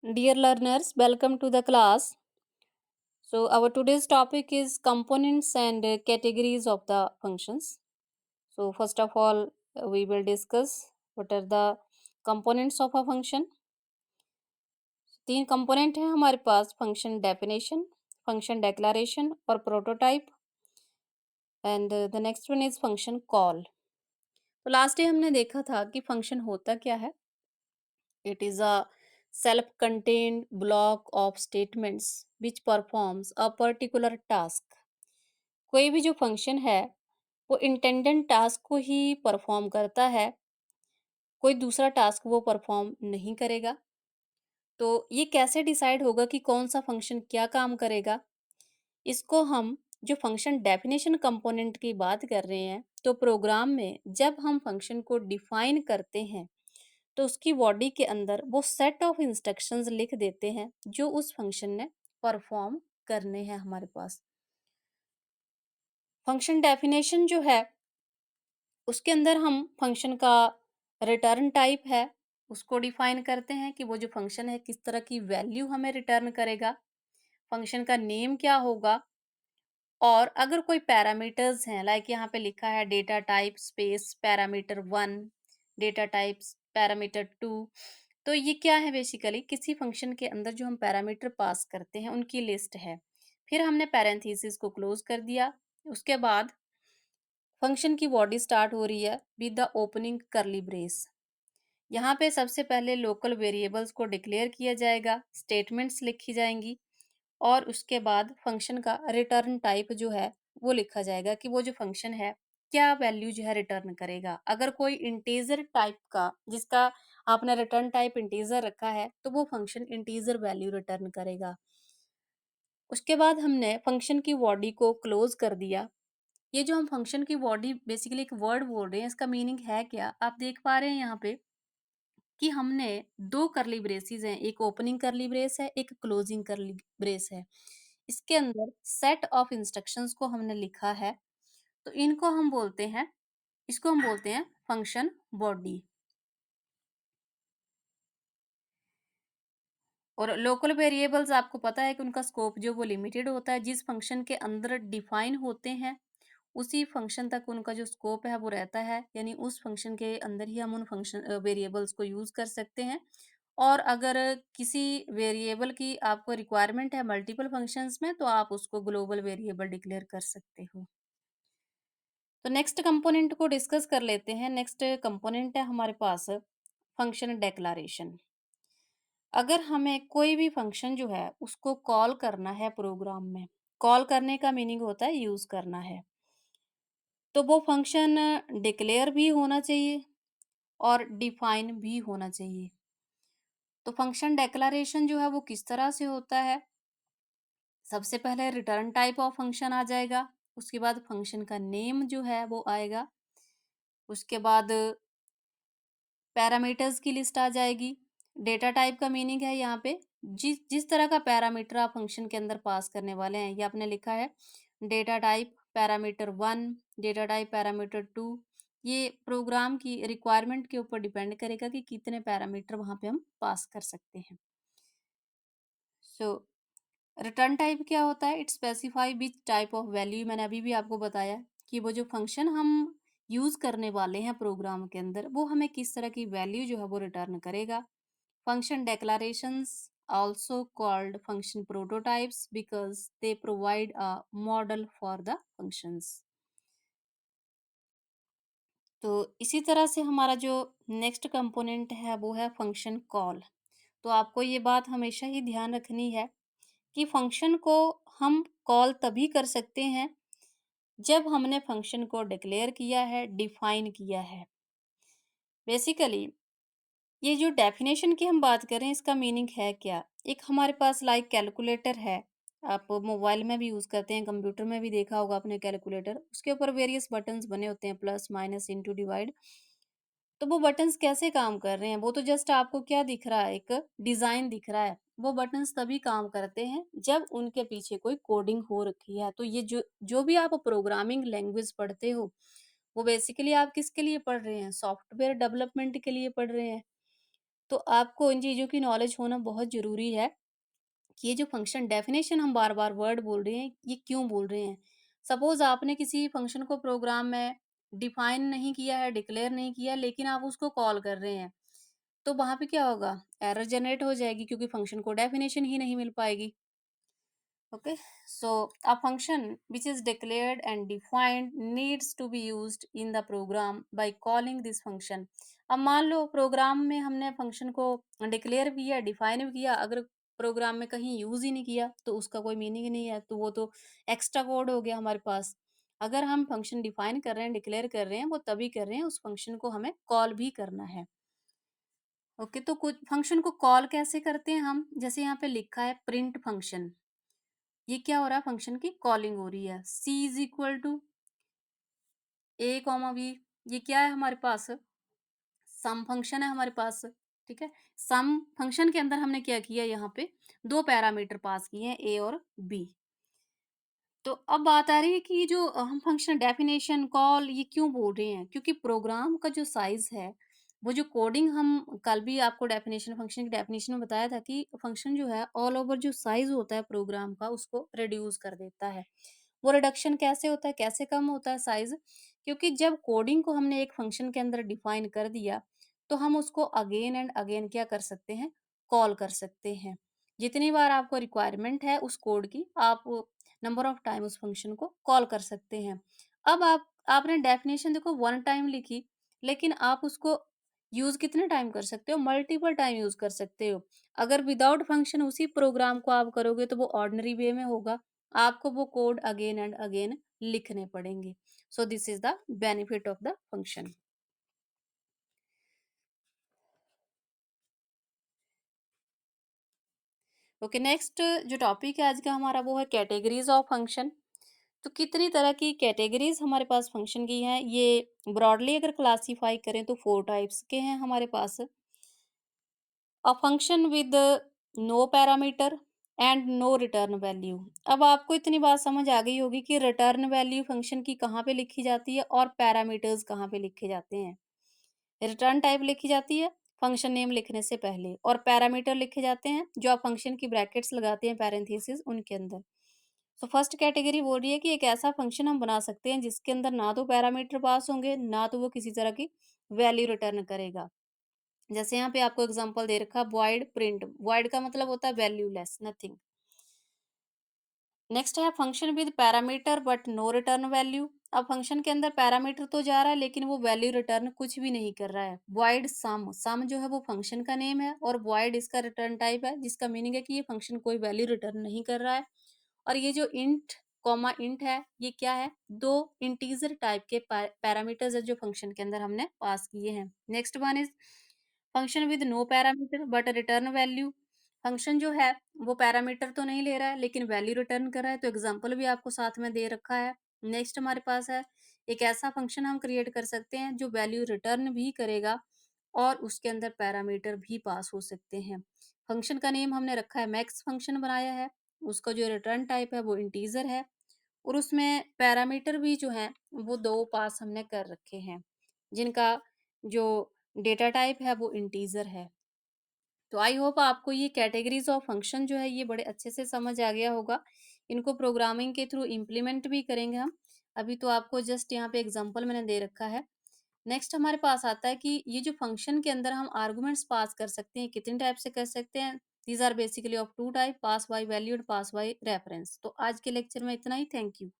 Dear learners, welcome to the class. So, our today's topic is components and categories of the functions. So, first of all, we will discuss what are the components of a function. तीन component हैं हमारे पास function definition function डेक्लारेशन और prototype and the next one is function call तो last day हमने देखा था कि function होता क्या है it is a self contained block of statements which performs a particular task कोई भी जो फंक्शन है वो इंटेंडेंट टास्क को ही परफॉर्म करता है कोई दूसरा टास्क वो परफॉर्म नहीं करेगा तो ये कैसे डिसाइड होगा कि कौन सा फंक्शन क्या काम करेगा इसको हम जो फंक्शन डेफिनेशन कंपोनेंट की बात कर रहे हैं तो प्रोग्राम में जब हम फंक्शन को डिफाइन करते हैं तो उसकी बॉडी के अंदर वो सेट ऑफ इंस्ट्रक्शंस लिख देते हैं जो उस फंक्शन ने परफॉर्म करने हैं हमारे पास फंक्शन डेफिनेशन जो है उसके अंदर हम फंक्शन का रिटर्न टाइप है उसको डिफाइन करते हैं कि वो जो फंक्शन है किस तरह की वैल्यू हमें रिटर्न करेगा फंक्शन का नेम क्या होगा और अगर कोई पैरामीटर्स हैं लाइक यहाँ पे लिखा है data type space parameter 1 data types parameter 2 तो ये क्या है बेसिकली किसी फंक्शन के अंदर जो हम पैरामीटर पास करते हैं उनकी लिस्ट है फिर हमने पैरेंथेसिस को क्लोज कर दिया उसके बाद फंक्शन की बॉडी स्टार्ट हो रही है विद द ओपनिंग करली ब्रेस यहाँ पे सबसे पहले लोकल वेरिएबल्स को डिक्लेयर किया जाएगा स्टेटमेंट्स लिखी जाएंगी और उसके बाद फंक्शन का रिटर्न टाइप जो है वो लिखा जाएगा कि वो जो फंक्शन है क्या वैल्यू जो है रिटर्न करेगा अगर कोई इंटीजर टाइप का जिसका आपने रिटर्न टाइप इंटीजर रखा है तो वो फंक्शन इंटीजर वैल्यू रिटर्न करेगा उसके बाद हमने फंक्शन की बॉडी को क्लोज कर दिया ये जो हम फंक्शन की बॉडी बेसिकली एक वर्ड बोल रहे हैं इसका मीनिंग है क्या आप देख पा रहे हैं यहाँ पे कि हमने दो करली ब्रेसेस हैं एक ओपनिंग करली ब्रेस है एक क्लोजिंग करली ब्रेस है इसके अंदर सेट ऑफ इंस्ट्रक्शंस को हमने लिखा है तो इनको हम बोलते हैं इसको हम बोलते हैं फंक्शन बॉडी और लोकल वेरिएबल्स आपको पता है कि उनका स्कोप जो वो लिमिटेड होता है जिस फंक्शन के अंदर डिफाइन होते हैं उसी फंक्शन तक उनका जो स्कोप है वो रहता है यानी उस फंक्शन के अंदर ही हम उन फंक्शन वेरिएबल्स को यूज कर सकते हैं और अगर किसी वेरिएबल की आपको रिक्वायरमेंट है मल्टीपल फंक्शंस में तो आप उसको ग्लोबल वेरिएबल डिक्लेयर कर सकते हो तो नेक्स्ट कंपोनेंट को डिस्कस कर लेते हैं नेक्स्ट कंपोनेंट है हमारे पास फंक्शन डेक्लारेशन अगर हमें कोई भी फंक्शन जो है उसको कॉल करना है प्रोग्राम में कॉल करने का मीनिंग होता है यूज करना है तो वो फंक्शन डिक्लेयर भी होना चाहिए और डिफाइन भी होना चाहिए तो फंक्शन डेक्लारेशन जो है वो किस तरह से होता है सबसे पहले रिटर्न टाइप ऑफ फंक्शन आ जाएगा उसके बाद फंक्शन का नेम जो है वो आएगा उसके बाद पैरामीटर्स की लिस्ट आ जाएगी डेटा टाइप का मीनिंग है यहाँ पे जिस जिस तरह का पैरामीटर आप फंक्शन के अंदर पास करने वाले हैं ये आपने लिखा है data type parameter 1 data type parameter 2 ये प्रोग्राम की रिक्वायरमेंट के ऊपर डिपेंड करेगा कि कितने पैरामीटर वहां पे हम पास कर सकते हैं सो रिटर्न टाइप क्या होता है it specify which type of value मैंने अभी भी आपको बताया कि वो जो फंक्शन हम यूज करने वाले हैं प्रोग्राम के अंदर वो हमें किस तरह की वैल्यू जो है वो रिटर्न करेगा function declarations also called function prototypes because they provide a model for the functions तो इसी तरह से हमारा जो नेक्स्ट कंपोनेंट है वो है फंक्शन कॉल तो आपको ये बात हमेशा ही ध्यान रखनी है कि फंक्शन को हम कॉल तभी कर सकते हैं जब हमने फंक्शन को डिक्लेयर किया है डिफाइन किया है बेसिकली ये जो डेफिनेशन की हम बात करें इसका मीनिंग है क्या एक हमारे पास लाइक कैलकुलेटर है आप मोबाइल में भी यूज करते हैं कंप्यूटर में भी देखा होगा आपने कैलकुलेटर उसके ऊपर वेरियस बटन्स बने होते हैं प्लस माइनस इनटू डिवाइड तो वो बटन्स कैसे काम कर रहे हैं वो तो जस्ट आपको क्या दिख रहा है एक डिजाइन दिख रहा है वो बटन्स तभी काम करते हैं जब उनके पीछे कोई कोडिंग हो रखी है तो ये जो जो भी आप प्रोग्रामिंग लैंग्वेज पढ़ते हो वो बेसिकली आप किसके लिए पढ़ रहे हैं सॉफ्टवेयर डेवलपमेंट के लिए पढ़ रहे हैं तो आपको इन चीज़ों की नॉलेज होना बहुत ज़रूरी है कि ये जो फंक्शन डेफिनेशन हम बार-बार वर्ड बोल रहे हैं, ये क्यों बोल रहे हैं? सपोज़ आपने किसी फंक्शन को प्रोग्राम में डिफाइन नहीं किया है, डिक्लेयर नहीं किया, लेकिन आप उसको कॉल कर रहे हैं, तो वहाँ पे क्या होगा? एरर जनरेट हो जाएगी क्योंकि फंक्शन को डेफिनेशन ही नहीं मिल पाएगी। Okay, so a function which is declared and defined needs to be used in the program by calling this function. अब मान लो प्रोग्राम में हमने फंक्शन को डिक्लेयर भी किया, डिफाइन भी किया, अगर प्रोग्राम में कहीं यूज ही नहीं किया तो उसका कोई मीनिंग नहीं है, तो वो तो एक्स्ट्रा कोड हो गया हमारे पास। अगर हम फंक्शन डिफाइन कर रहे हैं, डिक्लेयर कर रहे हैं, वो तभी कर रहे हैं, उस फंक्शन को हमें कॉल भी करना है। ओके, तो कुछ फंक्शन को कॉल कैसे करते हैं हम? जैसे यहाँ पे लिखा है प्रिंट फंक्शन, ये क्या हो रहा है? फंक्शन की कॉलिंग हो रही है। C is equal to A comma B, ये क्या है हमारे पास? सम फंक्शन है हमारे पास। ठीक है, सम फंक्शन के अंदर हमने क्या किया, यहाँ पे दो पैरामीटर पास किए हैं, ए और बी। तो अब बात आ रही है कि ये जो हम फंक्शन डेफिनेशन कॉल ये क्यों बोल रहे हैं, क्योंकि प्रोग्राम का जो साइज है, वो जो कोडिंग हम कल भी आपको डेफिनेशन फंक्शन की डेफिनेशन में बताया था कि फंक्शन जो है ऑल ओवर जो साइज होता है प्रोग्राम का उसको रिड्यूस कर देता है। वो रिडक्शन कैसे होता है, कैसे कम होता है साइज? क्योंकि जब कोडिंग को हमने एक फंक्शन के अंदर डिफाइन कर दिया, तो हम उसको अगेन एंड अगेन क्या कर सकते हैं, कॉल कर सकते हैं। जितनी बार आपको रिक्वायरमेंट है उस कोड की, आप नंबर ऑफ टाइम उस फंक्शन को कॉल कर सकते हैं। अब आपने डेफिनेशन देखो वन टाइम लिखी, लेकिन आप उसको यूज कितने टाइम कर सकते हो? मल्टीपल टाइम यूज कर सकते हो। अगर विदाउट फंक्शन उसी प्रोग्राम को आप करोगे तो वो ऑर्डिनरी वे में होगा, आपको वो कोड अगेन एंड अगेन लिखने पड़ेंगे। So this is the benefit of the function. Okay, next जो टॉपिक है आज का हमारा वो है कैटेगरीज ऑफ फंक्शन। तो कितनी तरह की कैटेगरीज हमारे पास फंक्शन की हैं, ये ब्रॉडली अगर क्लासिफाई करें तो फोर टाइप्स के हैं हमारे पास। A function with no parameter and no return value. अब आपको इतनी बात समझ आ गई होगी कि रिटर्न वैल्यू फंक्शन की कहाँ पे लिखी जाती है और पैरामीटर्स कहाँ पे लिखे जाते हैं। रिटर्न टाइप लिखी जाती है फंक्शन नेम लिखने से पहले, और पैरामीटर लिखे जाते हैं जो आप फंक्शन की ब्रैकेट्स लगाते हैं पैरेंथेसिस उनके अंदर। तो फर्स्ट कैटेगरी बोल रही है कि एक ऐसा फंक्शन हम बना सकते हैं जिसके अंदर ना तो पैरामीटर पास होंगे, ना तो वो किसी तरह की वैल्यू रिटर्न करेगा। जैसे यहाँ पे आपको एग्जांपल दे रखा, वॉइड प्रिंट। वॉइड का मतलब होता है वैल्यूलेस, नथिंग। नेक्स्ट है function with parameter but no return value. अब फंक्शन के अंदर पैरामीटर तो जा रहा है लेकिन वो वैल्यू रिटर्न कुछ भी नहीं कर रहा है। वॉइड सम, सम जो है वो फंक्शन का नेम है और वॉइड इसका रिटर्न टाइप है, जिसका मीनिंग है कि ये फंक्शन कोई वैल्यू रिटर्न नहीं कर रहा है। और ये जो इंट कॉमा इंट है, ये क्या है? दो इंटीजर टाइप के पैरामीटर्स है जो फंक्शन के अंदर हमने पास किए हैं। Next one is function with no parameter but return value. Function जो है वो पैरामीटर तो नहीं ले रहा है लेकिन वैल्यू रिटर्न कर रहा है, तो एग्जांपल भी आपको साथ में दे रखा है। नेक्स्ट हमारे पास है एक ऐसा फंक्शन हम क्रिएट कर सकते हैं जो वैल्यू रिटर्न भी करेगा और उसके अंदर पैरामीटर भी पास हो सकते हैं। फंक्शन का नेम हमने रखा है मैक्स फंक्शन बनाया है, उसका जो रिटर्न टाइप है वो इंटीजर है और उसमें पैरामीटर भी जो है वो दो पास हमने कर रखे हैं, जिनका जो डेटा टाइप है वो इंटीजर है। तो आई होप आपको ये कैटेगरीज ऑफ फंक्शन जो है ये बड़े अच्छे से समझ आ गया होगा। इनको प्रोग्रामिंग के थ्रू इम्प्लीमेंट भी करेंगे हम। अभी तो आपको जस्ट यहाँ पे एग्जांपल मैंने दे रखा है। नेक्स्ट हमारे पास आता है कि ये जो फंक्शन के अंदर हम आर्गुमेंट्स पास कर सकते हैं, कितने टाइप से कर सकते हैं? These are basically of two type, pass by value and pass by reference. तो आज के लेक्चर में इतना ही। Thank you.